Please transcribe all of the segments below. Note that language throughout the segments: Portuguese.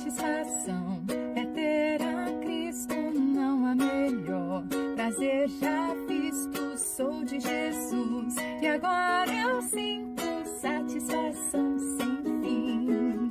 Satisfação é ter a Cristo, não há melhor. Prazer já visto, sou de Jesus. E agora eu sinto satisfação sem fim.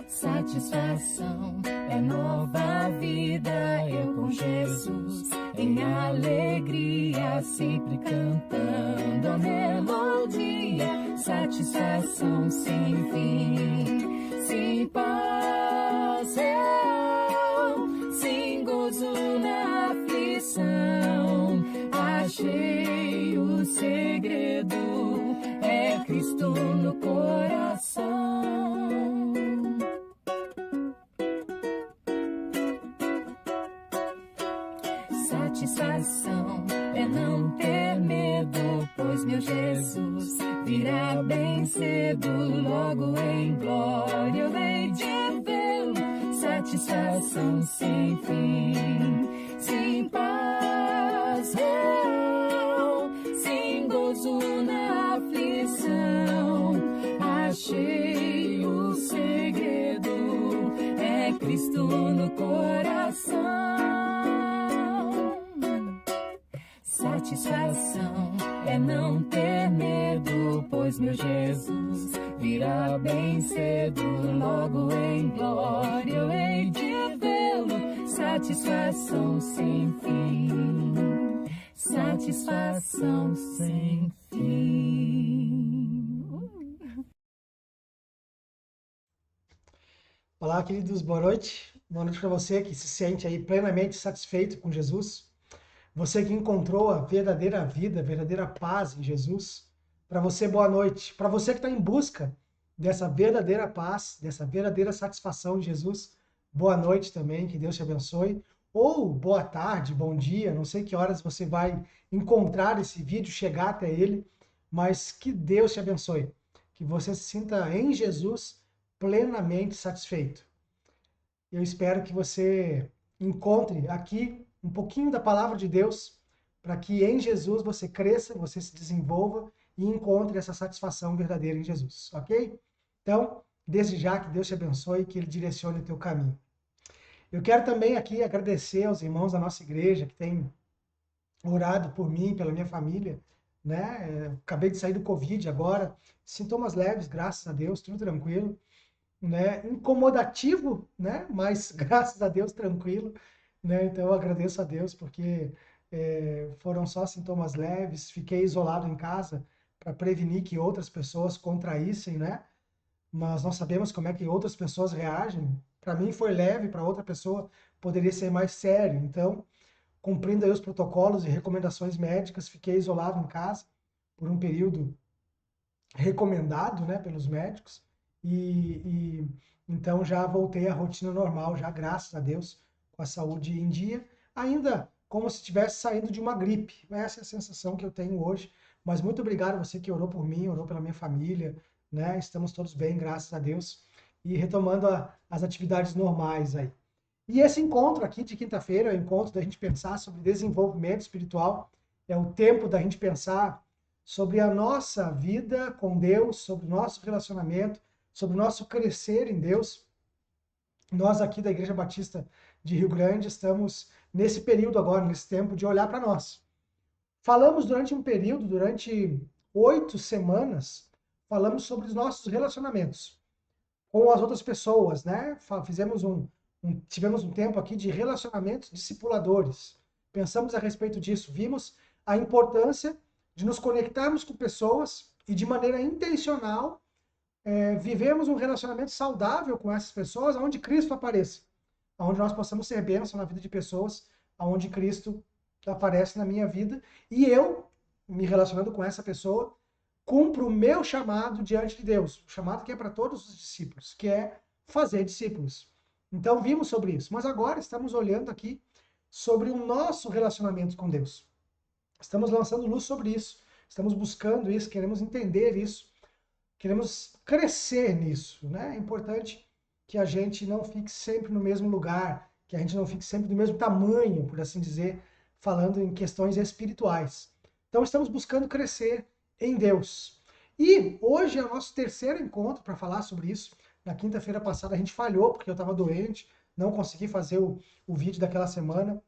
Satisfação é nova vida, eu com Jesus. Em alegria, sempre cantando a melodia. Satisfação sem fim. Sem paz real, sem gozo na aflição. Achei o segredo, é Cristo no coração. Satisfação é não ter medo, pois meu Jesus virá bem cedo, logo em glória eu hei de vê-lo. Satisfação sem fim, sem paz real, sem gozo na aflição. Achei o segredo, é Cristo no coração. Satisfação é não ter medo, pois meu Jesus virá bem cedo, logo em glória eu hei de vê-lo. Satisfação sem fim, satisfação sem fim. Olá, queridos, boa noite. Boa noite para você que se sente aí plenamente satisfeito com Jesus. Você que encontrou a verdadeira vida, a verdadeira paz em Jesus. Para você, boa noite. Para você que está em busca dessa verdadeira paz, dessa verdadeira satisfação em Jesus, boa noite também, que Deus te abençoe. Ou boa tarde, bom dia, não sei que horas você vai encontrar esse vídeo, chegar até ele, mas que Deus te abençoe. Que você se sinta em Jesus plenamente satisfeito. Eu espero que você encontre aqui um pouquinho da palavra de Deus para que em Jesus você cresça, você se desenvolva e encontre essa satisfação verdadeira em Jesus, ok? Então, desde já que Deus te abençoe e que Ele direcione o teu caminho. Eu quero também aqui agradecer aos irmãos da nossa igreja que têm orado por mim, pela minha família, né? Acabei de sair do Covid agora, sintomas leves, graças a Deus, tudo tranquilo, né? Incomodativo, né? Mas graças a Deus tranquilo, né? Então eu agradeço a Deus porque foram só sintomas leves, fiquei isolado em casa para prevenir que outras pessoas contraíssem, né? Mas nós sabemos como é que outras pessoas reagem. Para mim foi leve, para outra pessoa poderia ser mais sério. Então, cumprindo aí os protocolos e recomendações médicas, fiquei isolado em casa por um período recomendado, né, pelos médicos, e então já voltei à rotina normal, já graças a Deus, com a saúde em dia, ainda como se estivesse saindo de uma gripe. Essa é a sensação que eu tenho hoje, mas muito obrigado a você que orou por mim, orou pela minha família, né, estamos todos bem, graças a Deus, e retomando as atividades normais aí. E esse encontro aqui de quinta-feira é o encontro da gente pensar sobre desenvolvimento espiritual, é o tempo da gente pensar sobre a nossa vida com Deus, sobre o nosso relacionamento, sobre o nosso crescer em Deus. Nós aqui da Igreja Batista de Rio Grande estamos nesse período agora, nesse tempo de olhar para nós. Falamos durante um período, durante 8 semanas, falamos sobre os nossos relacionamentos com as outras pessoas, né? Tivemos um tempo aqui de relacionamentos discipuladores. Pensamos a respeito disso, vimos a importância de nos conectarmos com pessoas e de maneira intencional vivemos um relacionamento saudável com essas pessoas, onde Cristo apareça, onde nós possamos ser bênção na vida de pessoas, onde Cristo aparece na minha vida e eu, me relacionando com essa pessoa, cumpro o meu chamado diante de Deus, o chamado que é para todos os discípulos, que é fazer discípulos. Então vimos sobre isso, mas agora estamos olhando aqui sobre o nosso relacionamento com Deus. Estamos lançando luz sobre isso, estamos buscando isso, queremos entender isso, queremos crescer nisso, né? É importante que a gente não fique sempre no mesmo lugar, que a gente não fique sempre do mesmo tamanho, por assim dizer, falando em questões espirituais. Então estamos buscando crescer em Deus. E hoje é o nosso terceiro encontro para falar sobre isso. Na quinta-feira passada a gente falhou, porque eu estava doente, não consegui fazer o vídeo daquela semana.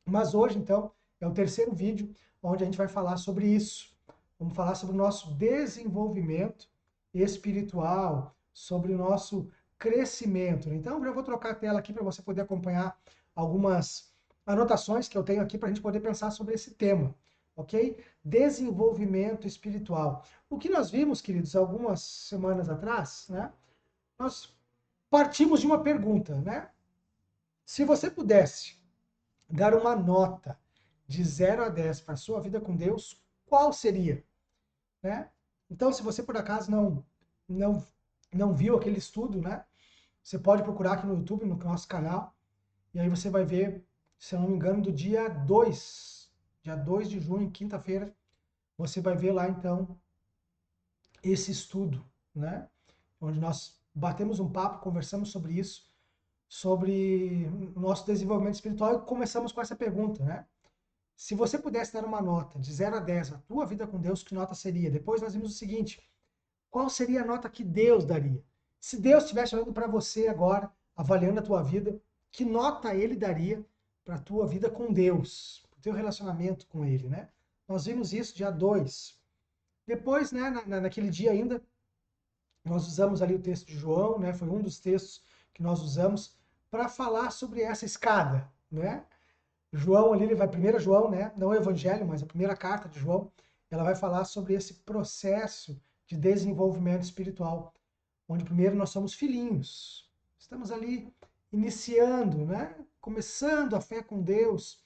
Mas hoje, então, é o terceiro vídeo onde a gente vai falar sobre isso. Vamos falar sobre o nosso desenvolvimento espiritual, sobre o nosso crescimento. Então, eu vou trocar a tela aqui para você poder acompanhar algumas anotações que eu tenho aqui para a gente poder pensar sobre esse tema, ok? Desenvolvimento espiritual. O que nós vimos, queridos, algumas semanas atrás, né? Nós partimos de uma pergunta, né? Se você pudesse dar uma nota de 0 a 10 para a sua vida com Deus, qual seria? Né? Então, se você por acaso não, não viu aquele estudo, né? Você pode procurar aqui no YouTube, no nosso canal, e aí você vai ver, se eu não me engano, do dia 2 de junho, quinta-feira, você vai ver lá então esse estudo, né? Onde nós batemos um papo, conversamos sobre isso, sobre o nosso desenvolvimento espiritual e começamos com essa pergunta, né? Se você pudesse dar uma nota de 0 a 10 a tua vida com Deus, que nota seria? Depois nós vimos o seguinte, qual seria a nota que Deus daria? Se Deus estivesse olhando para você agora, avaliando a tua vida, que nota Ele daria para a tua vida com Deus, para o teu relacionamento com Ele, né? Nós vimos isso dia 2. Depois, né, naquele dia ainda, nós usamos ali o texto de João, né? Foi um dos textos que nós usamos para falar sobre essa escada, né? João ali, ele vai, 1 João, né? Não o Evangelho, mas a primeira carta de João, ela vai falar sobre esse processo de desenvolvimento espiritual, onde primeiro nós somos filhinhos. Estamos ali iniciando, né? Começando a fé com Deus.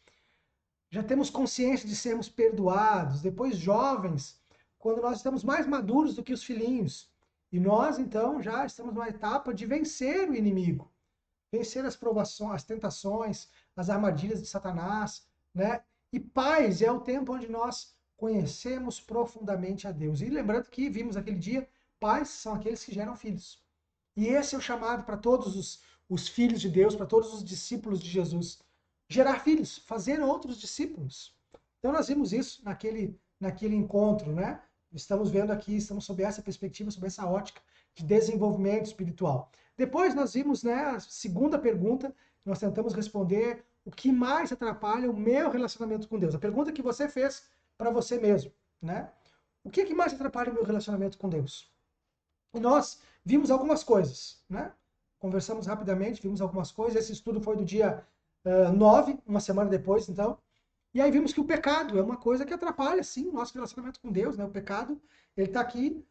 Já temos consciência de sermos perdoados. Depois, jovens, quando nós estamos mais maduros do que os filhinhos. E nós, então, já estamos numa etapa de vencer o inimigo. Vencer as provações, as tentações, as armadilhas de Satanás, né? E paz é o tempo onde nós conhecemos profundamente a Deus. E lembrando que vimos aquele dia, pais são aqueles que geram filhos. E esse é o chamado para todos os filhos de Deus, para todos os discípulos de Jesus. Gerar filhos, fazer outros discípulos. Então nós vimos isso naquele encontro, né? Estamos vendo aqui, estamos sob essa perspectiva, sob essa ótica de desenvolvimento espiritual. Depois nós vimos, né, a segunda pergunta, nós tentamos responder o que mais atrapalha o meu relacionamento com Deus. A pergunta que você fez para você mesmo, né? O que mais atrapalha o meu relacionamento com Deus? E nós vimos algumas coisas, né? Conversamos rapidamente, vimos algumas coisas. Esse estudo foi do dia 9, uma semana depois, então. E aí vimos que o pecado é uma coisa que atrapalha, sim, o nosso relacionamento com Deus, né? O pecado, ele está aqui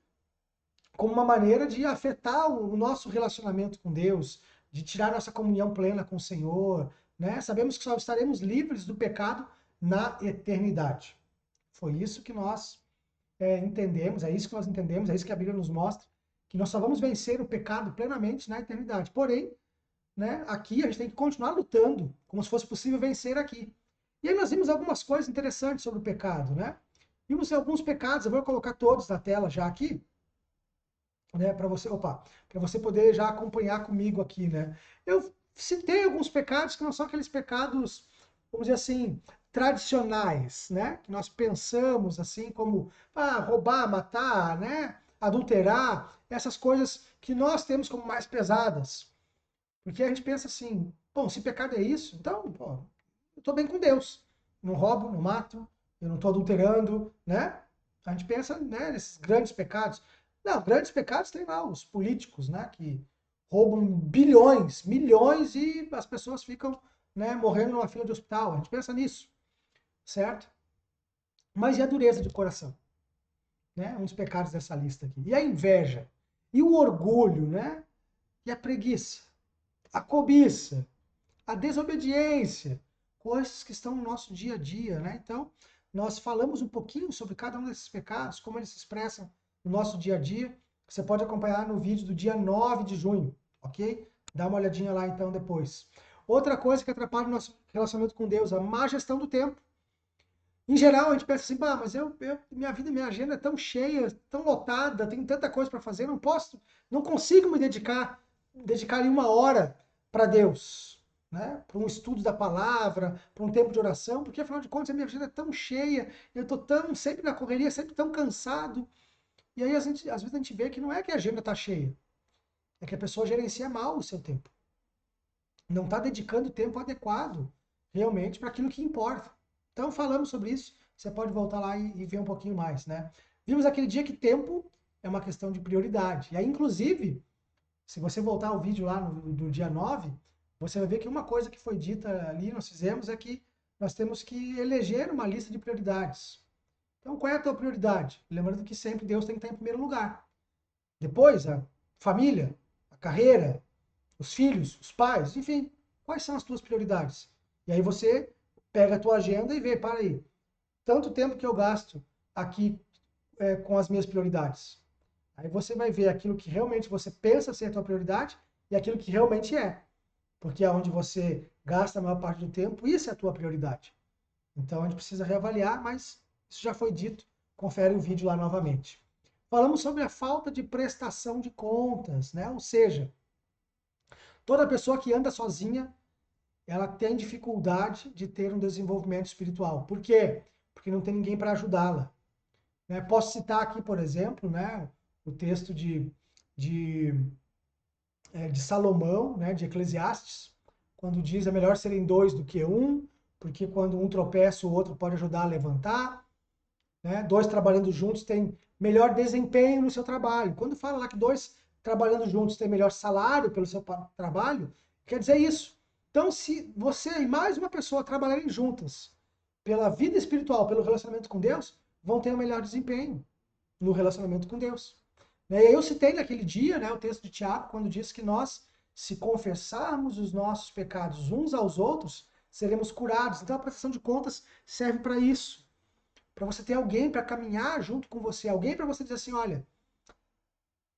como uma maneira de afetar o nosso relacionamento com Deus, de tirar nossa comunhão plena com o Senhor, né? Sabemos que só estaremos livres do pecado na eternidade. Foi isso que nós entendemos, é isso que nós entendemos, é isso que a Bíblia nos mostra, que nós só vamos vencer o pecado plenamente na eternidade. Porém, né, aqui a gente tem que continuar lutando, como se fosse possível vencer aqui. E aí nós vimos algumas coisas interessantes sobre o pecado, né? Vimos alguns pecados, eu vou colocar todos na tela já aqui, né, para você poder já acompanhar comigo aqui, né? Eu citei alguns pecados que não são aqueles pecados, vamos dizer assim, tradicionais, né? Que nós pensamos assim como roubar, matar, né? Adulterar, essas coisas que nós temos como mais pesadas. Porque a gente pensa assim, bom, se pecado é isso, então, pô, eu tô bem com Deus. Não roubo, não mato, eu não tô adulterando, né? A gente pensa, né, nesses grandes pecados. Não, grandes pecados tem lá os políticos, né, que roubam bilhões, milhões e as pessoas ficam, né, morrendo numa fila de hospital. A gente pensa nisso, certo? Mas e a dureza de coração? Né? Um dos pecados dessa lista aqui. E a inveja? E o orgulho, né? E a preguiça? A cobiça? A desobediência? Coisas que estão no nosso dia a dia, né? Então, nós falamos um pouquinho sobre cada um desses pecados, como eles se expressam no nosso dia a dia. Você pode acompanhar no vídeo do dia 9 de junho, ok? Dá uma olhadinha lá então depois. Outra coisa que atrapalha o nosso relacionamento com Deus, a má gestão do tempo. Em geral, a gente pensa assim, mas minha vida, minha agenda é tão cheia, tão lotada, tenho tanta coisa para fazer, não consigo me dedicar ali 1 hora para Deus, né? Para um estudo da palavra, para um tempo de oração, porque afinal de contas a minha agenda é tão cheia, eu estou tão sempre na correria, sempre tão cansado. E aí às vezes a gente vê que não é que a agenda está cheia, é que a pessoa gerencia mal o seu tempo. Não está dedicando o tempo adequado realmente para aquilo que importa. Então falamos sobre isso, você pode voltar lá e ver um pouquinho mais, né? Vimos aquele dia que tempo é uma questão de prioridade. E aí, inclusive, se você voltar ao vídeo lá do dia 9, você vai ver que uma coisa que foi dita ali, nós fizemos, é que nós temos que eleger uma lista de prioridades. Então, qual é a tua prioridade? Lembrando que sempre Deus tem que estar em primeiro lugar. Depois, a família, a carreira, os filhos, os pais, enfim, quais são as tuas prioridades? E aí você pega a tua agenda e vê, para aí, tanto tempo que eu gasto aqui com as minhas prioridades. Aí você vai ver aquilo que realmente você pensa ser a tua prioridade e aquilo que realmente é. Porque é onde você gasta a maior parte do tempo, isso é a tua prioridade. Então a gente precisa reavaliar, mas isso já foi dito. Confere o vídeo lá novamente. Falamos sobre a falta de prestação de contas, né? Ou seja, toda pessoa que anda sozinha, ela tem dificuldade de ter um desenvolvimento espiritual. Por quê? Porque não tem ninguém para ajudá-la. Né? Posso citar aqui, por exemplo, né, o texto de Salomão, né, de Eclesiastes, quando diz é melhor serem dois do que um, porque quando um tropeça, o outro pode ajudar a levantar. Né? Dois trabalhando juntos têm melhor desempenho no seu trabalho. Quando fala lá que dois trabalhando juntos têm melhor salário pelo seu trabalho, quer dizer isso. Então, se você e mais uma pessoa trabalharem juntas pela vida espiritual, pelo relacionamento com Deus, vão ter um melhor desempenho no relacionamento com Deus. E aí eu citei naquele dia, né, o texto de Tiago, quando diz que nós, se confessarmos os nossos pecados uns aos outros, seremos curados. Então a prestação de contas serve para isso. Para você ter alguém para caminhar junto com você, alguém para você dizer assim, olha,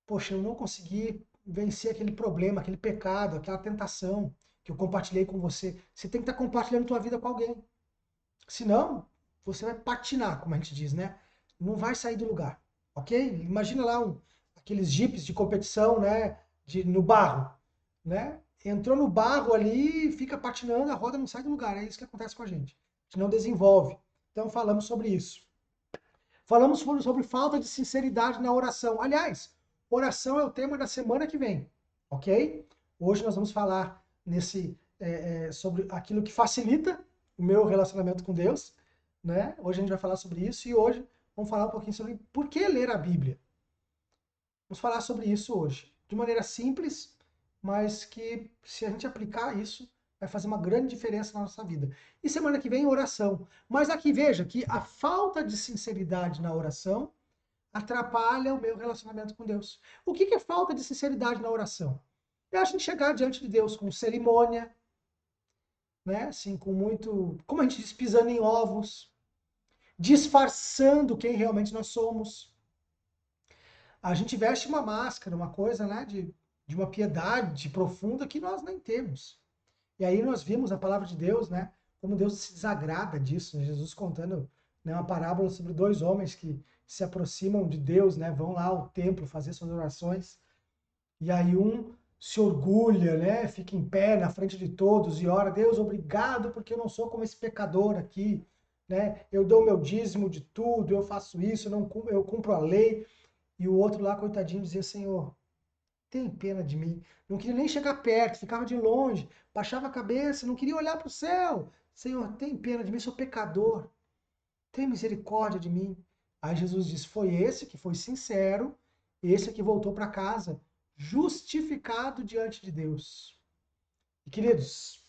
poxa, eu não consegui vencer aquele problema, aquele pecado, aquela tentação que eu compartilhei com você. Você tem que estar compartilhando tua vida com alguém. Senão, você vai patinar, como a gente diz, né? Não vai sair do lugar, ok? Imagina lá aqueles jipes de competição, né? No barro, né? Entrou no barro ali, fica patinando, a roda não sai do lugar. É isso que acontece com a gente. A gente não desenvolve. Então falamos sobre isso. Falamos sobre falta de sinceridade na oração. Aliás, oração é o tema da semana que vem, ok? Hoje nós vamos falar sobre aquilo que facilita o meu relacionamento com Deus, né? Hoje a gente vai falar sobre isso e hoje vamos falar um pouquinho sobre por que ler a Bíblia. Vamos falar sobre isso hoje, de maneira simples, mas que se a gente aplicar isso, vai fazer uma grande diferença na nossa vida. E semana que vem, oração. Mas aqui veja que a falta de sinceridade na oração atrapalha o meu relacionamento com Deus. O que é falta de sinceridade na oração? É a gente chegar diante de Deus com cerimônia, né? Assim, com muito, como a gente diz, pisando em ovos, disfarçando quem realmente nós somos. A gente veste uma máscara, uma coisa, né, de uma piedade profunda que nós nem temos. E aí nós vimos a palavra de Deus, né, como Deus se desagrada disso. Jesus contando, né, uma parábola sobre dois homens que se aproximam de Deus, né, vão lá ao templo fazer suas orações. E aí um se orgulha, né, fica em pé na frente de todos e ora, Deus, obrigado porque eu não sou como esse pecador aqui, né? Eu dou meu dízimo de tudo, eu faço isso, eu cumpro a lei. E o outro lá, coitadinho, dizia, Senhor, tem pena de mim. Não queria nem chegar perto, ficava de longe, baixava a cabeça, não queria olhar para o céu. Senhor, tem pena de mim, sou pecador. Tem misericórdia de mim. Aí Jesus diz, foi esse que foi sincero, esse que voltou para casa, justificado diante de Deus. E queridos,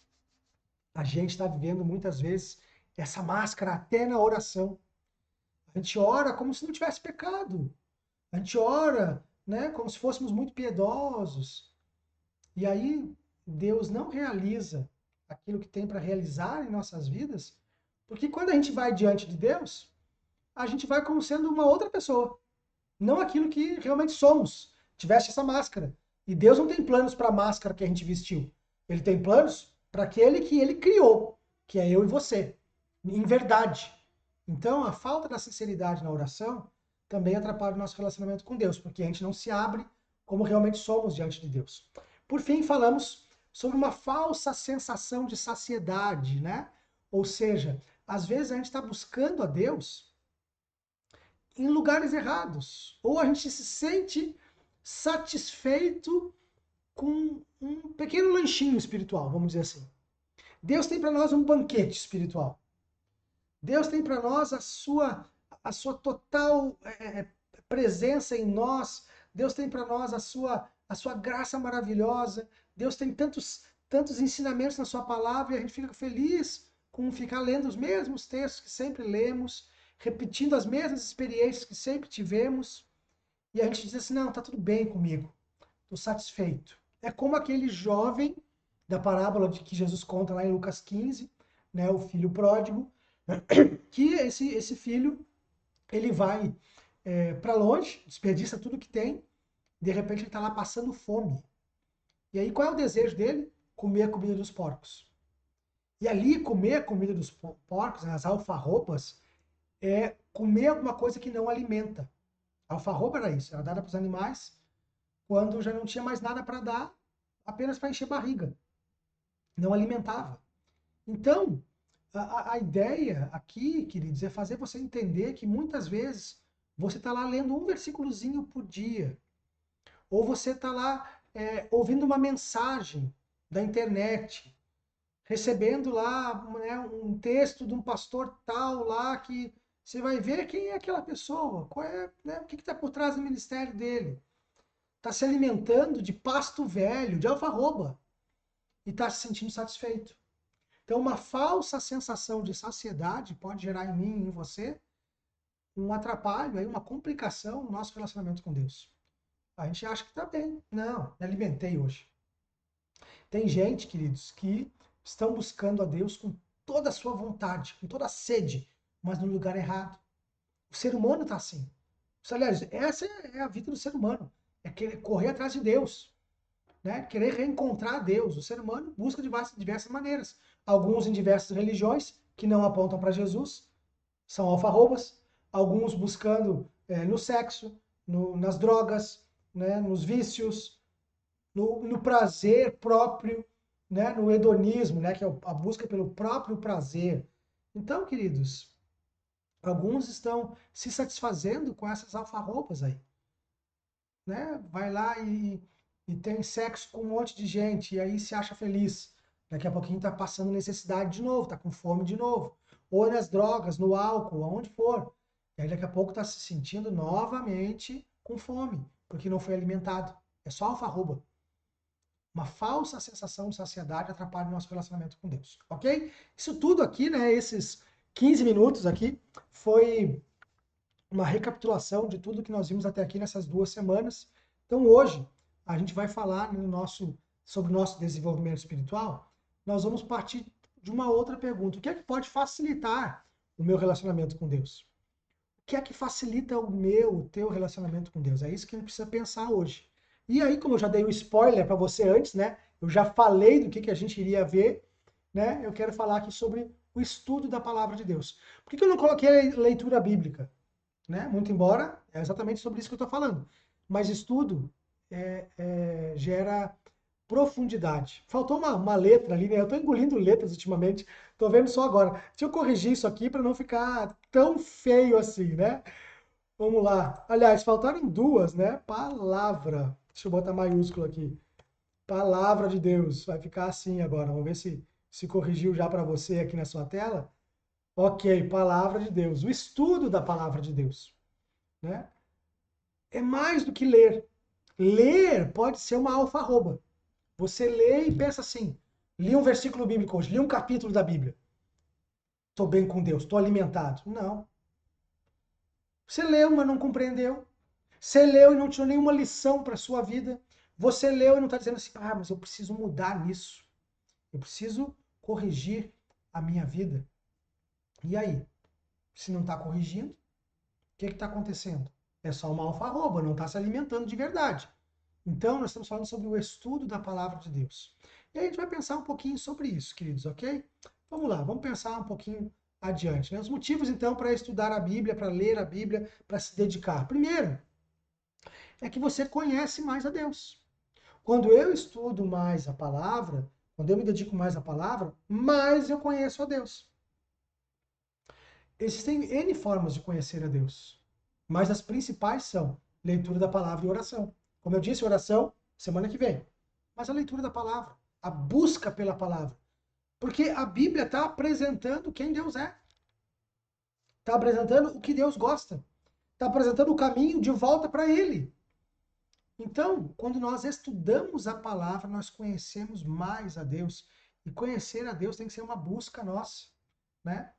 a gente está vivendo muitas vezes essa máscara até na oração. A gente ora como se não tivesse pecado. A gente ora, né, como se fôssemos muito piedosos. E aí Deus não realiza aquilo que tem para realizar em nossas vidas, porque quando a gente vai diante de Deus, a gente vai como sendo uma outra pessoa, não aquilo que realmente somos. Tivesse essa máscara. E Deus não tem planos para a máscara que a gente vestiu. Ele tem planos para aquele que ele criou, que é eu e você, em verdade. Então, a falta da sinceridade na oração também atrapalha o nosso relacionamento com Deus, porque a gente não se abre como realmente somos diante de Deus. Por fim, falamos sobre uma falsa sensação de saciedade, né? Ou seja, às vezes a gente está buscando a Deus em lugares errados, ou a gente se sente satisfeito com um pequeno lanchinho espiritual, vamos dizer assim. Deus tem para nós um banquete espiritual. Deus tem para nós a sua total presença em nós. Deus tem para nós a sua graça maravilhosa. Deus tem tantos ensinamentos na sua palavra e a gente fica feliz com ficar lendo os mesmos textos que sempre lemos, repetindo as mesmas experiências que sempre tivemos. E a gente diz assim, não, tá tudo bem comigo, estou satisfeito. É como aquele jovem da parábola de que Jesus conta lá em Lucas 15, né, o filho pródigo, que esse filho, ele vai para longe, desperdiça tudo que tem, de repente ele está lá passando fome. E aí qual é o desejo dele? Comer a comida dos porcos. E ali comer a comida dos porcos, as alfarrobas, é comer alguma coisa que não alimenta. A alfarroba era isso, era dada para os animais quando já não tinha mais nada para dar, apenas para encher barriga. Não alimentava. Então, a ideia aqui, queridos, é fazer você entender que muitas vezes você está lá lendo um versículozinho por dia, ou você está lá ouvindo uma mensagem da internet, recebendo lá, né, um texto de um pastor tal lá que você vai ver quem é aquela pessoa, qual é, né, o que está por trás do ministério dele. Está se alimentando de pasto velho, de alfarroba, e está se sentindo satisfeito. Então, uma falsa sensação de saciedade pode gerar em mim e em você um atrapalho, aí, uma complicação no nosso relacionamento com Deus. A gente acha que está bem. Não, me alimentei hoje. Tem gente, queridos, que estão buscando a Deus com toda a sua vontade, com toda a sede, mas no lugar errado. O ser humano está assim. Aliás, essa é a vida do ser humano. É querer correr atrás de Deus, né? Querer reencontrar Deus. O ser humano busca de diversas maneiras. Alguns em diversas religiões que não apontam para Jesus, são alfarrobas. Alguns buscando no sexo, nas drogas, né? Nos vícios, no prazer próprio, né? No hedonismo, né? Que é a busca pelo próprio prazer. Então, queridos, alguns estão se satisfazendo com essas alfarrobas aí, né? Vai lá e tem sexo com um monte de gente e aí se acha feliz. Daqui a pouquinho tá passando necessidade de novo, tá com fome de novo. Ou nas drogas, no álcool, aonde for. E aí daqui a pouco tá se sentindo novamente com fome, porque não foi alimentado. É só alfarroba. Uma falsa sensação de saciedade atrapalha o nosso relacionamento com Deus, ok? Isso tudo aqui, né, esses 15 minutos aqui, foi uma recapitulação de tudo que nós vimos até aqui nessas 2 semanas. Então hoje a gente vai falar sobre o nosso desenvolvimento espiritual. Nós vamos partir de uma outra pergunta. O que é que pode facilitar o meu relacionamento com Deus? O que é que facilita o teu relacionamento com Deus? É isso que a gente precisa pensar hoje. E aí, como eu já dei um spoiler para você antes, né? Eu já falei do que a gente iria ver, né? Eu quero falar aqui sobre o estudo da palavra de Deus. Por que eu não coloquei leitura bíblica? Né? Muito embora, é exatamente sobre isso que eu estou falando. Mas estudo gera profundidade. Faltou uma letra ali, né? Eu estou engolindo letras ultimamente, estou vendo só agora. Deixa eu corrigir isso aqui para não ficar tão feio assim, né? Vamos lá. Aliás, faltaram duas, né? Palavra. Deixa eu botar maiúsculo aqui. Palavra de Deus. Vai ficar assim agora. Vamos ver se corrigiu já para você aqui na sua tela. Ok, palavra de Deus. O estudo da palavra de Deus, né? É mais do que ler. Ler pode ser uma alfarroba. Você lê e pensa assim: li um versículo bíblico hoje, li um capítulo da Bíblia. Estou bem com Deus, estou alimentado. Não. Você leu, mas não compreendeu. Você leu e não tirou nenhuma lição para a sua vida. Você leu e não está dizendo assim: ah, mas eu preciso mudar nisso. Eu preciso corrigir a minha vida. E aí? Se não está corrigindo, o que está acontecendo? É só uma alfarroba, não está se alimentando de verdade. Então, nós estamos falando sobre o estudo da palavra de Deus. E aí a gente vai pensar um pouquinho sobre isso, queridos, ok? Vamos lá, vamos pensar um pouquinho adiante, né? Os motivos, então, para estudar a Bíblia, para ler a Bíblia, para se dedicar. Primeiro, é que você conhece mais a Deus. Quando eu estudo mais a palavra, quando eu me dedico mais à palavra, mais eu conheço a Deus. Existem N formas de conhecer a Deus, mas as principais são leitura da palavra e oração. Como eu disse, oração, semana que vem. mas a leitura da palavra, a busca pela palavra. Porque a Bíblia está apresentando quem Deus é. Está apresentando o que Deus gosta. Está apresentando o caminho de volta para Ele. Então, quando nós estudamos a palavra, nós conhecemos mais a Deus. E conhecer a Deus tem que ser uma busca nossa, né?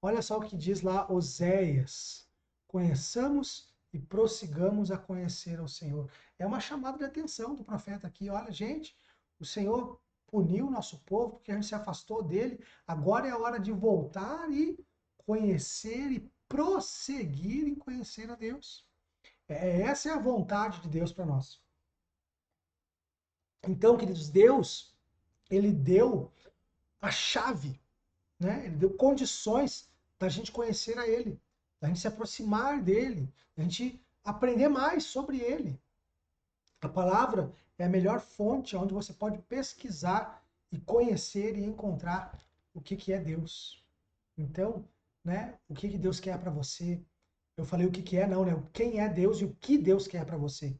Olha só o que diz lá Oséias. Conheçamos e prossigamos a conhecer ao Senhor. É uma chamada de atenção do profeta aqui. Olha, gente, o Senhor puniu o nosso povo porque a gente se afastou dele. Agora é a hora de voltar e conhecer e prosseguir em conhecer a Deus. Essa é a vontade de Deus para nós. Então, queridos, Deus, ele deu a chave, né? Ele deu condições da gente conhecer a Ele, da gente se aproximar dele, da gente aprender mais sobre Ele. A palavra é a melhor fonte onde você pode pesquisar e conhecer e encontrar o que é Deus. Então, né? O que Deus quer para você? Eu falei o que é, não, né? Quem é Deus e o que Deus quer para você? O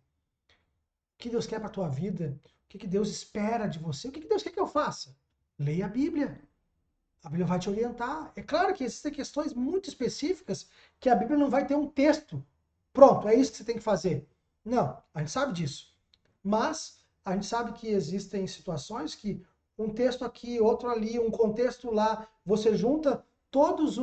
que Deus quer para a tua vida? O que Deus espera de você? O que Deus quer que eu faça? Leia a Bíblia. A Bíblia vai te orientar. É claro que existem questões muito específicas que a Bíblia não vai ter um texto. Pronto, é isso que você tem que fazer. Não, a gente sabe disso. Mas a gente sabe que existem situações que um texto aqui, outro ali, um contexto lá, você junta todos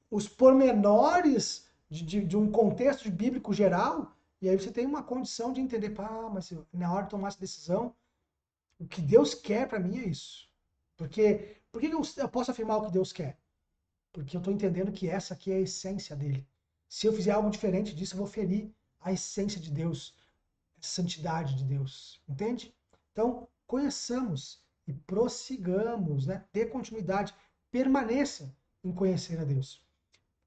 os pormenores de um contexto bíblico geral, e aí você tem uma condição de entender, mas na hora de tomar essa decisão, o que Deus quer para mim é isso. Porque por que eu posso afirmar o que Deus quer? Porque eu estou entendendo que essa aqui é a essência dele. Se eu fizer algo diferente disso, eu vou ferir a essência de Deus, a santidade de Deus. Entende? Então, conheçamos e prossigamos, né? Dê continuidade, permaneça em conhecer a Deus.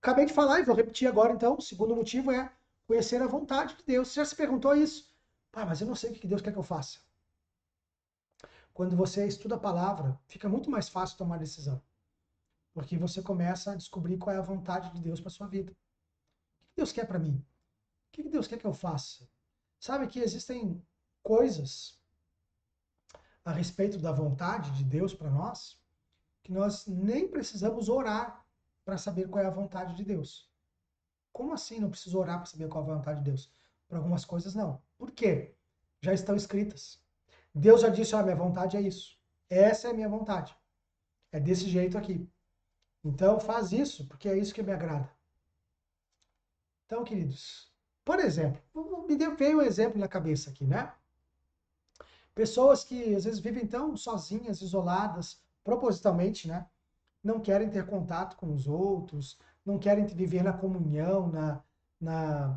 Acabei de falar e vou repetir agora, então. O segundo motivo é conhecer a vontade de Deus. Você já se perguntou isso? Mas eu não sei o que Deus quer que eu faça. Quando você estuda a palavra, fica muito mais fácil tomar decisão. Porque você começa a descobrir qual é a vontade de Deus para sua vida. O que Deus quer para mim? O que Deus quer que eu faça? Sabe que existem coisas a respeito da vontade de Deus para nós que nós nem precisamos orar para saber qual é a vontade de Deus. Como assim não preciso orar para saber qual é a vontade de Deus? Para algumas coisas não. Por quê? Já estão escritas. Deus já disse, minha vontade é isso. Essa é a minha vontade. É desse jeito aqui. Então faz isso, porque é isso que me agrada. Então, queridos, por exemplo, me veio um exemplo na cabeça aqui, né? Pessoas que às vezes vivem tão sozinhas, isoladas, propositalmente, né? Não querem ter contato com os outros, não querem viver na comunhão, na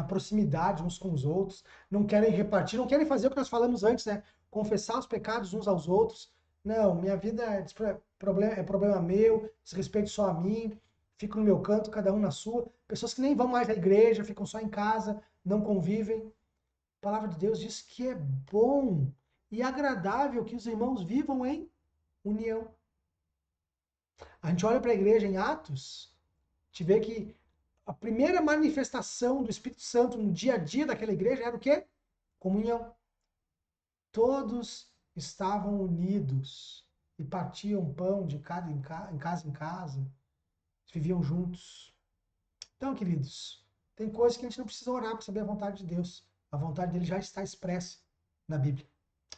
proximidade uns com os outros, não querem repartir, não querem fazer o que nós falamos antes, né? Confessar os pecados uns aos outros. Não, minha vida é problema meu, diz respeito só a mim, fico no meu canto, cada um na sua. Pessoas que nem vão mais à igreja, ficam só em casa, não convivem. A palavra de Deus diz que é bom e agradável que os irmãos vivam em união. A gente olha para a igreja em Atos, te vê que a primeira manifestação do Espírito Santo no dia a dia daquela igreja era o quê? Comunhão. Todos estavam unidos e partiam pão de casa em casa, viviam juntos. Então, queridos, tem coisas que a gente não precisa orar para saber a vontade de Deus. A vontade dele já está expressa na Bíblia.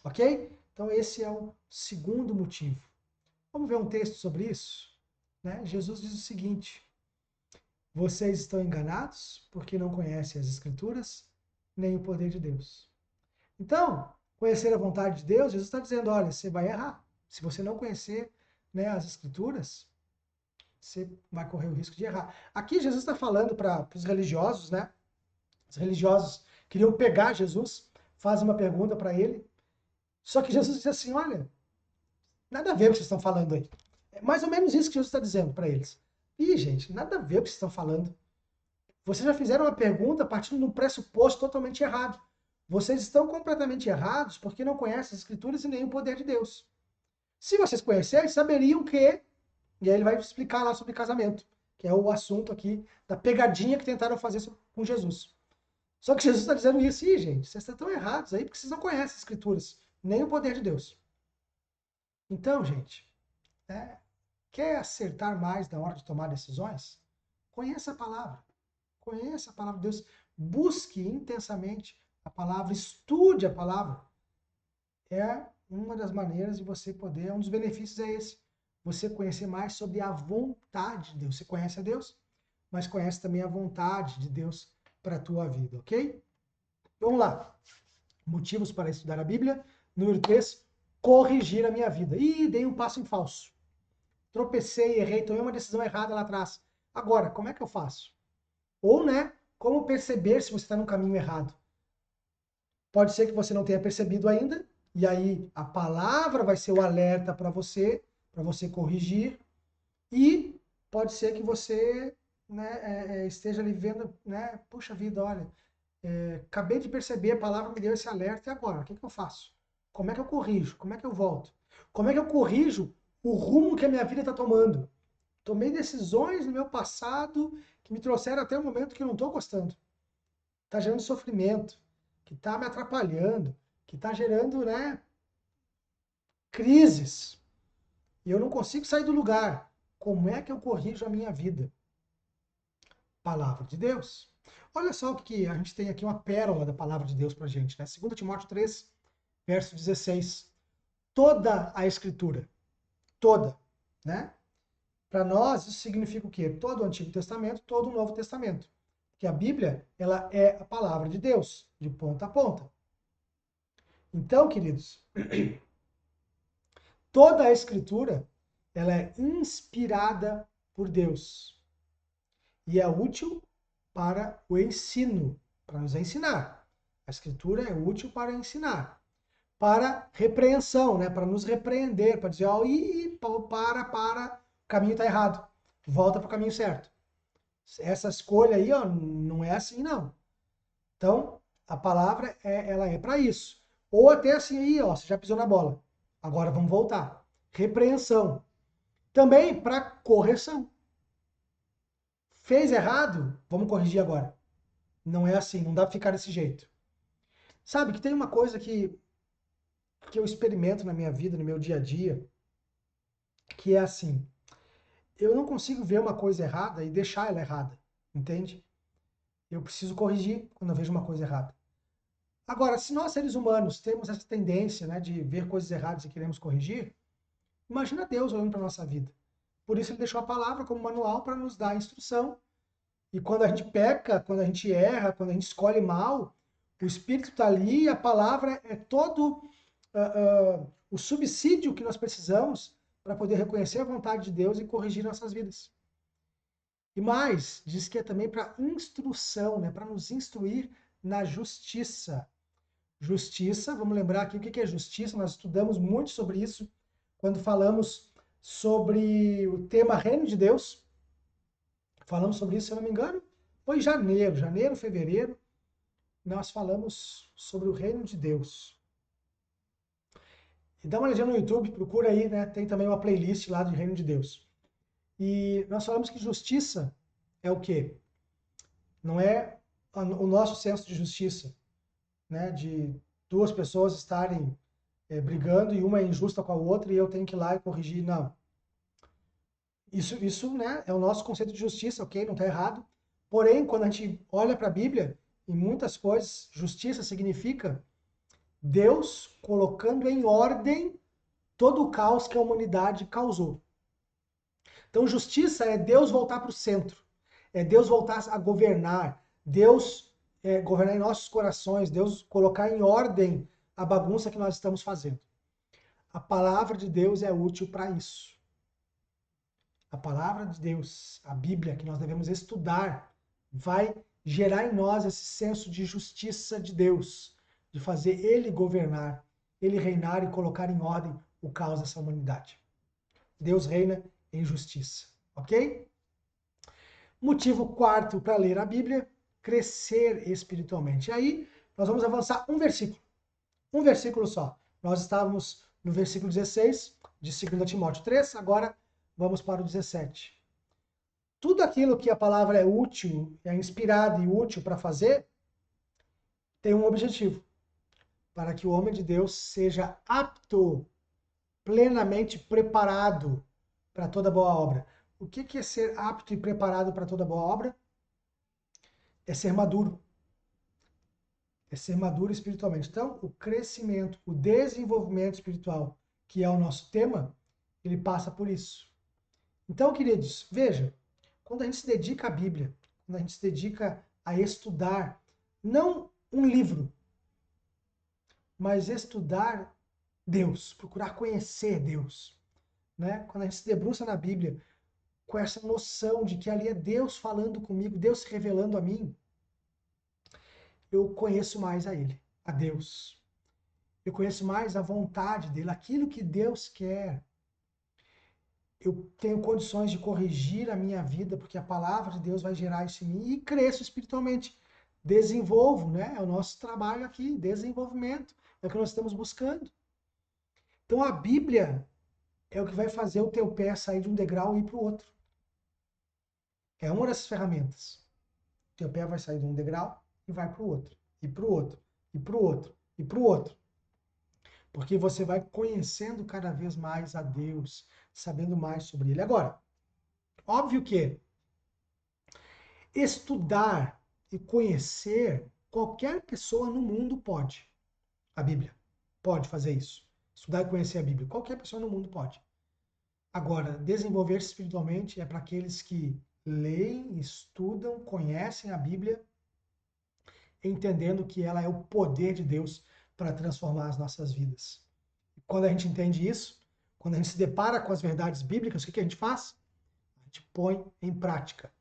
Ok? Então, esse é o segundo motivo. Vamos ver um texto sobre isso? Né? Jesus diz o seguinte: vocês estão enganados porque não conhecem as Escrituras nem o poder de Deus. Então, conhecer a vontade de Deus, Jesus está dizendo, olha, você vai errar. Se você não conhecer, né, as Escrituras, você vai correr o risco de errar. Aqui Jesus está falando para os religiosos, né? Os religiosos queriam pegar Jesus, fazem uma pergunta para ele. Só que Jesus diz assim, olha, nada a ver o que vocês estão falando aí. É mais ou menos isso que Jesus está dizendo para eles. Ih, gente, nada a ver o que vocês estão falando. Vocês já fizeram uma pergunta partindo de um pressuposto totalmente errado. Vocês estão completamente errados porque não conhecem as Escrituras e nem o poder de Deus. Se vocês conhecerem, saberiam que... E aí ele vai explicar lá sobre casamento, que é o assunto aqui da pegadinha que tentaram fazer com Jesus. Só que Jesus está dizendo isso, e gente, vocês estão errados aí porque vocês não conhecem as Escrituras, nem o poder de Deus. Então, gente, né, quer acertar mais na hora de tomar decisões? Conheça a palavra. Conheça a palavra de Deus. Busque intensamente a palavra. Estude a palavra. É uma das maneiras de você poder, um dos benefícios é esse. Você conhecer mais sobre a vontade de Deus. Você conhece a Deus, mas conhece também a vontade de Deus para a tua vida, ok? Vamos lá. Motivos para estudar a Bíblia. Número 3, corrigir a minha vida. Ih, dei um passo em falso. Tropecei, errei, tomei uma decisão errada lá atrás. Agora, como é que eu faço? Ou, né, como perceber se você está no caminho errado? Pode ser que você não tenha percebido ainda, e aí a palavra vai ser o alerta para você corrigir, e pode ser que você, né, esteja ali vendo, né, puxa vida, olha, acabei de perceber, a palavra me deu esse alerta, e agora? O que eu faço? Como é que eu corrijo? Como é que eu volto? Como é que eu corrijo o rumo que a minha vida está tomando? Tomei decisões no meu passado que me trouxeram até o momento que eu não estou gostando. Está gerando sofrimento, que está me atrapalhando, que está gerando, né, crises. E eu não consigo sair do lugar. Como é que eu corrijo a minha vida? Palavra de Deus. Olha só o que a gente tem aqui, uma pérola da palavra de Deus para a gente, né? 2 Timóteo 3, verso 16. Toda a Escritura, toda, né? Para nós, isso significa o quê? Todo o Antigo Testamento, todo o Novo Testamento. Que a Bíblia, ela é a palavra de Deus, de ponta a ponta. Então, queridos, toda a Escritura, ela é inspirada por Deus e é útil para o ensino, para nos ensinar. A Escritura é útil para ensinar, para repreensão, né? Para nos repreender, para dizer, ó, para, o caminho está errado, volta para o caminho certo. Essa escolha aí, ó, não é assim, não. Então, a palavra ela é para isso. Ou até assim aí, ó, você já pisou na bola. Agora vamos voltar. Repreensão. Também para correção. Fez errado? Vamos corrigir agora. Não é assim, não dá para ficar desse jeito. Sabe que tem uma coisa que eu experimento na minha vida, no meu dia a dia, que é assim, eu não consigo ver uma coisa errada e deixar ela errada, entende? Eu preciso corrigir quando eu vejo uma coisa errada. Agora, se nós seres humanos temos essa tendência, né, de ver coisas erradas e queremos corrigir, imagina Deus olhando para a nossa vida. Por isso ele deixou a palavra como manual para nos dar a instrução. E quando a gente peca, quando a gente erra, quando a gente escolhe mal, o Espírito está ali e a palavra é todo o subsídio que nós precisamos para poder reconhecer a vontade de Deus e corrigir nossas vidas. E mais, diz que é também para instrução, né, para nos instruir na justiça. Justiça, vamos lembrar aqui o que é justiça, nós estudamos muito sobre isso quando falamos sobre o tema Reino de Deus. Falamos sobre isso, se eu não me engano, foi em janeiro, fevereiro, nós falamos sobre o Reino de Deus. E dá uma olhadinha no YouTube, procura aí, né? Tem também uma playlist lá de Reino de Deus. E nós falamos que justiça é o quê? Não é o nosso senso de justiça, né? De duas pessoas estarem brigando e uma é injusta com a outra e eu tenho que ir lá e corrigir. Não. Isso, né, é o nosso conceito de justiça, ok? Não está errado. Porém, quando a gente olha para a Bíblia, em muitas coisas, justiça significa Deus colocando em ordem todo o caos que a humanidade causou. Então, justiça é Deus voltar para o centro, é Deus voltar a governar, Deus governar em nossos corações, Deus colocar em ordem a bagunça que nós estamos fazendo. A palavra de Deus é útil para isso. A palavra de Deus, a Bíblia, que nós devemos estudar, vai gerar em nós esse senso de justiça de Deus, de fazer Ele governar, Ele reinar e colocar em ordem o caos dessa humanidade. Deus reina em justiça, ok? Motivo quarto para ler a Bíblia, crescer espiritualmente. E aí, nós vamos avançar um versículo só. Nós estávamos no versículo 16 de 2 Timóteo 3, agora vamos para o 17. Tudo aquilo que a palavra é útil, é inspirada e útil para fazer, tem um objetivo: para que o homem de Deus seja apto, plenamente preparado para toda boa obra. O que é ser apto e preparado para toda boa obra? É ser maduro. É ser maduro espiritualmente. Então, o crescimento, o desenvolvimento espiritual, que é o nosso tema, ele passa por isso. Então, queridos, veja, quando a gente se dedica à Bíblia, quando a gente se dedica a estudar, não um livro, mas estudar Deus, procurar conhecer Deus, né? Quando a gente se debruça na Bíblia com essa noção de que ali é Deus falando comigo, Deus se revelando a mim, eu conheço mais a Ele, a Deus. Eu conheço mais a vontade dele, aquilo que Deus quer. Eu tenho condições de corrigir a minha vida, porque a palavra de Deus vai gerar isso em mim, e cresço espiritualmente. Desenvolvo, né? É o nosso trabalho aqui, desenvolvimento. É o que nós estamos buscando. Então a Bíblia é o que vai fazer o teu pé sair de um degrau e ir para o outro. É uma dessas ferramentas. O teu pé vai sair de um degrau e vai para o outro, e para o outro, e para o outro, e para o outro. Porque você vai conhecendo cada vez mais a Deus, sabendo mais sobre Ele. Agora, óbvio que estudar e conhecer, qualquer pessoa no mundo pode. A Bíblia pode fazer isso. Estudar e conhecer a Bíblia. Qualquer pessoa no mundo pode. Agora, desenvolver-se espiritualmente é para aqueles que leem, estudam, conhecem a Bíblia, entendendo que ela é o poder de Deus para transformar as nossas vidas. Quando a gente entende isso, quando a gente se depara com as verdades bíblicas, o que a gente faz? A gente põe em prática.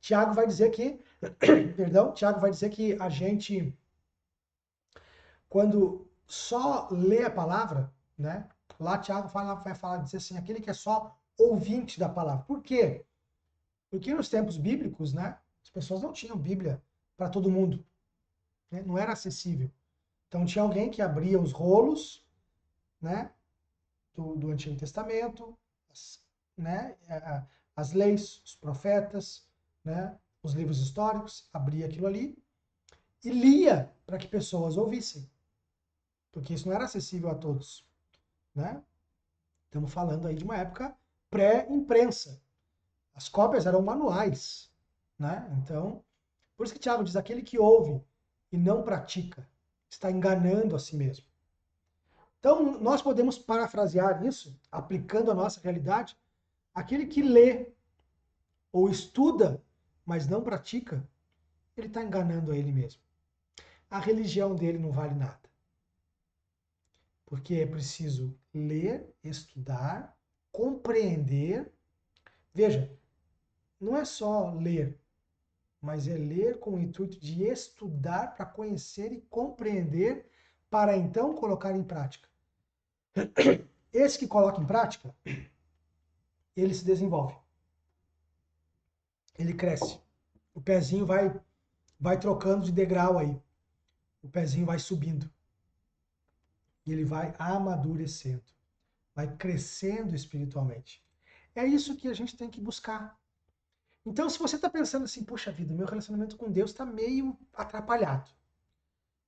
Tiago vai dizer que, perdão, Tiago vai dizer que a gente, quando só lê a palavra, né? Lá Tiago vai falar, dizer assim, aquele que é só ouvinte da palavra. Por quê? Porque nos tempos bíblicos, né? As pessoas não tinham Bíblia para todo mundo, né? Não era acessível. Então tinha alguém que abria os rolos, né? Do Antigo Testamento, né? As leis, os profetas, né? Os livros históricos, abria aquilo ali e lia para que pessoas ouvissem, porque isso não era acessível a todos, né? Estamos falando aí de uma época pré-imprensa. As cópias eram manuais, né? Então, por isso que Tiago diz, aquele que ouve e não pratica está enganando a si mesmo. Então, nós podemos parafrasear isso, aplicando a nossa realidade, aquele que lê ou estuda, mas não pratica, ele está enganando a ele mesmo. A religião dele não vale nada. Porque é preciso ler, estudar, compreender. Veja, não é só ler, mas é ler com o intuito de estudar para conhecer e compreender, para então colocar em prática. Esse que coloca em prática, ele se desenvolve. Ele cresce. O pezinho vai trocando de degrau aí. O pezinho vai subindo. E ele vai amadurecendo. Vai crescendo espiritualmente. É isso que a gente tem que buscar. Então, se você está pensando assim, poxa vida, meu relacionamento com Deus está meio atrapalhado.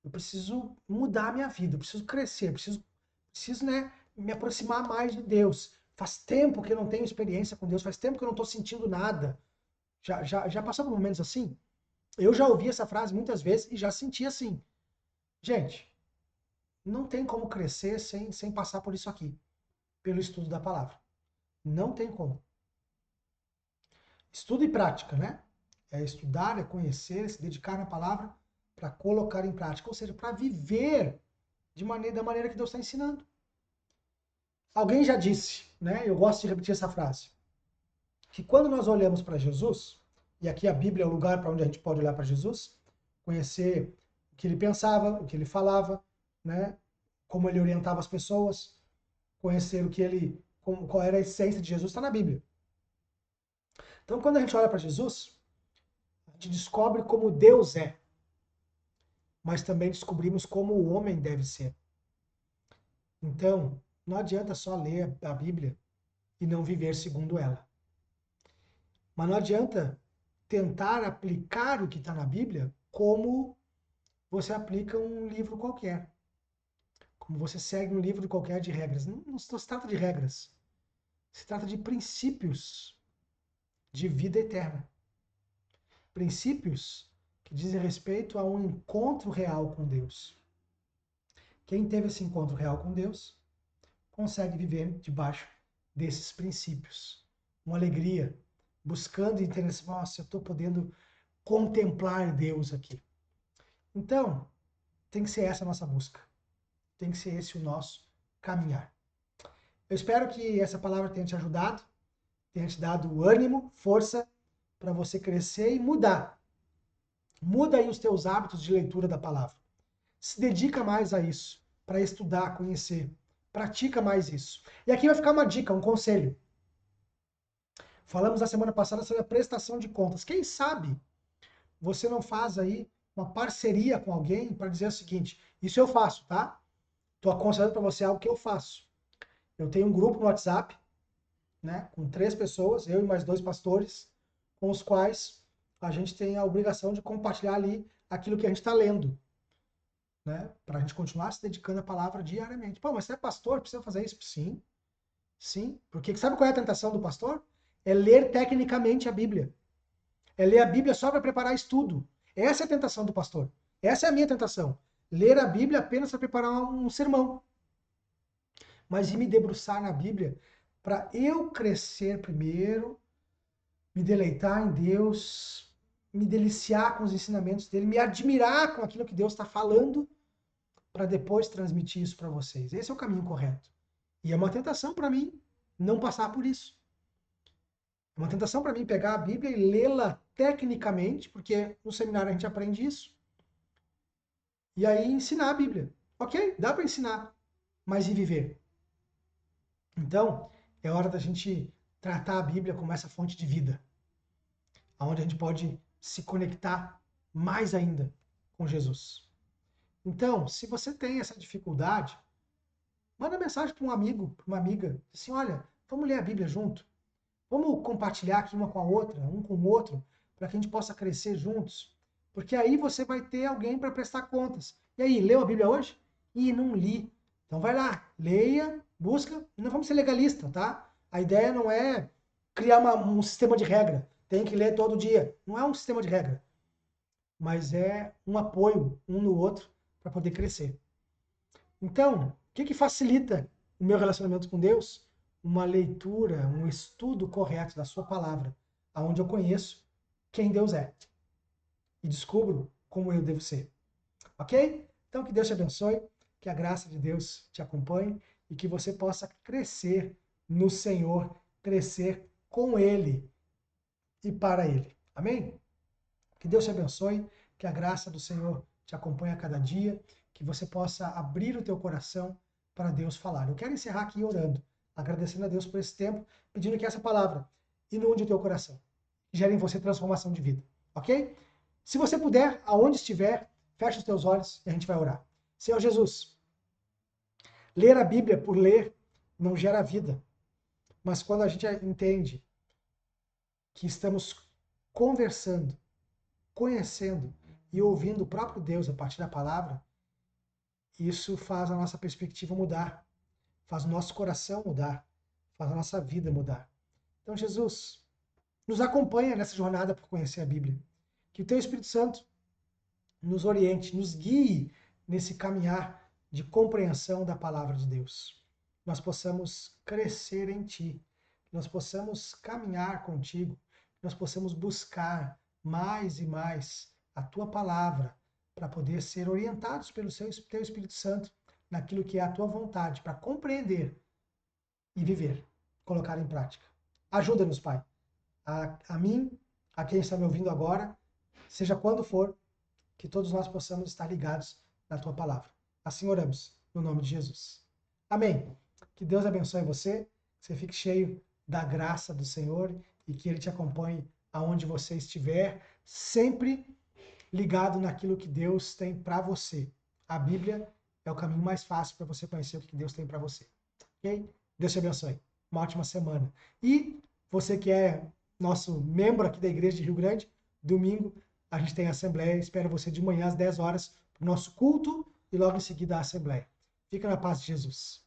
Eu preciso mudar a minha vida, eu preciso crescer, eu preciso, né, me aproximar mais de Deus. Faz tempo que eu não tenho experiência com Deus, faz tempo que eu não estou sentindo nada. Já passou por momentos assim? Eu já ouvi essa frase muitas vezes e já senti assim. Gente, não tem como crescer sem passar por isso aqui, pelo estudo da palavra. Não tem como. Estudo e prática, né? É estudar, é conhecer, se dedicar na palavra para colocar em prática, ou seja, para viver da maneira que Deus está ensinando. Alguém já disse, né? Eu gosto de repetir essa frase, que quando nós olhamos para Jesus, e aqui a Bíblia é o lugar para onde a gente pode olhar para Jesus, conhecer o que ele pensava, o que ele falava, né? Como ele orientava as pessoas, conhecer qual era a essência de Jesus, está na Bíblia. Então, quando a gente olha para Jesus, a gente descobre como Deus é, mas também descobrimos como o homem deve ser. Então, não adianta só ler a Bíblia e não viver segundo ela. Mas não adianta tentar aplicar o que está na Bíblia como você aplica um livro qualquer. Como você segue um livro qualquer de regras. Não se trata de regras. Se trata de princípios de vida eterna. Princípios que dizem respeito a um encontro real com Deus. Quem teve esse encontro real com Deus consegue viver debaixo desses princípios. Uma alegria, buscando e entendendo assim, nossa, eu estou podendo contemplar Deus aqui. Então, tem que ser essa a nossa busca. Tem que ser esse o nosso caminhar. Eu espero que essa palavra tenha te ajudado, tenha te dado ânimo, força para você crescer e mudar. Muda aí os teus hábitos de leitura da palavra. Se dedica mais a isso, para estudar, conhecer. Pratica mais isso. E aqui vai ficar uma dica, um conselho. Falamos na semana passada sobre a prestação de contas. Quem sabe você não faz aí uma parceria com alguém para dizer o seguinte, isso eu faço, tá? Estou aconselhando para você algo que eu faço. Eu tenho um grupo no WhatsApp, né, com 3 pessoas, eu e mais 2 pastores, com os quais a gente tem a obrigação de compartilhar ali aquilo que a gente está lendo, né, para a gente continuar se dedicando à palavra diariamente. Pô, mas você é pastor, precisa fazer isso? Sim, sim. Porque sabe qual é a tentação do pastor? É ler tecnicamente a Bíblia. É ler a Bíblia só para preparar estudo. Essa é a tentação do pastor. Essa é a minha tentação. Ler a Bíblia apenas para preparar um sermão. Mas de me debruçar na Bíblia para eu crescer primeiro, me deleitar em Deus, me deliciar com os ensinamentos dele, me admirar com aquilo que Deus está falando, para depois transmitir isso para vocês. Esse é o caminho correto. E é uma tentação para mim não passar por isso. É uma tentação para mim pegar a Bíblia e lê-la tecnicamente, porque no seminário a gente aprende isso, e aí ensinar a Bíblia. Ok, dá para ensinar, mas e viver? Então, é hora da gente tratar a Bíblia como essa fonte de vida, onde a gente pode se conectar mais ainda com Jesus. Então, se você tem essa dificuldade, manda mensagem para um amigo, para uma amiga, assim, olha, vamos ler a Bíblia junto. Vamos compartilhar aqui uma com a outra, um com o outro, para que a gente possa crescer juntos. Porque aí você vai ter alguém para prestar contas. E aí, leu a Bíblia hoje? Ih, não li. Então vai lá, leia, busca. Não vamos ser legalistas, tá? A ideia não é criar um sistema de regra. Tem que ler todo dia. Não é um sistema de regra. Mas é um apoio um no outro para poder crescer. Então, o que facilita o meu relacionamento com Deus? Uma leitura, um estudo correto da sua palavra, aonde eu conheço quem Deus é e descubro como eu devo ser. Ok? Então, que Deus te abençoe, que a graça de Deus te acompanhe e que você possa crescer no Senhor, crescer com Ele e para Ele. Amém? Que Deus te abençoe, que a graça do Senhor te acompanhe a cada dia, que você possa abrir o teu coração para Deus falar. Eu quero encerrar aqui orando, agradecendo a Deus por esse tempo, pedindo que essa palavra inunde o teu coração, gere em você transformação de vida, ok? Se você puder, aonde estiver, feche os teus olhos e a gente vai orar. Senhor Jesus, ler a Bíblia por ler não gera vida, mas quando a gente entende que estamos conversando, conhecendo e ouvindo o próprio Deus a partir da palavra, isso faz a nossa perspectiva mudar, faz o nosso coração mudar, faz a nossa vida mudar. Então, Jesus, nos acompanha nessa jornada por conhecer a Bíblia. Que o Teu Espírito Santo nos oriente, nos guie nesse caminhar de compreensão da palavra de Deus. Nós possamos crescer em Ti, nós possamos caminhar contigo, nós possamos buscar mais e mais a Tua palavra para poder ser orientados pelo Teu Espírito Santo naquilo que é a Tua vontade, para compreender e viver, colocar em prática. Ajuda-nos, Pai, a mim, a quem está me ouvindo agora, seja quando for, que todos nós possamos estar ligados na Tua palavra. Assim oramos, no nome de Jesus. Amém. Que Deus abençoe você, que você fique cheio da graça do Senhor e que Ele te acompanhe aonde você estiver, sempre ligado naquilo que Deus tem para você. A Bíblia é o caminho mais fácil para você conhecer o que Deus tem para você. Ok? Deus te abençoe. Uma ótima semana. E você que é nosso membro aqui da Igreja de Rio Grande, domingo a gente tem assembleia. Espero você de manhã às 10 horas o nosso culto e logo em seguida a Assembleia. Fica na paz de Jesus.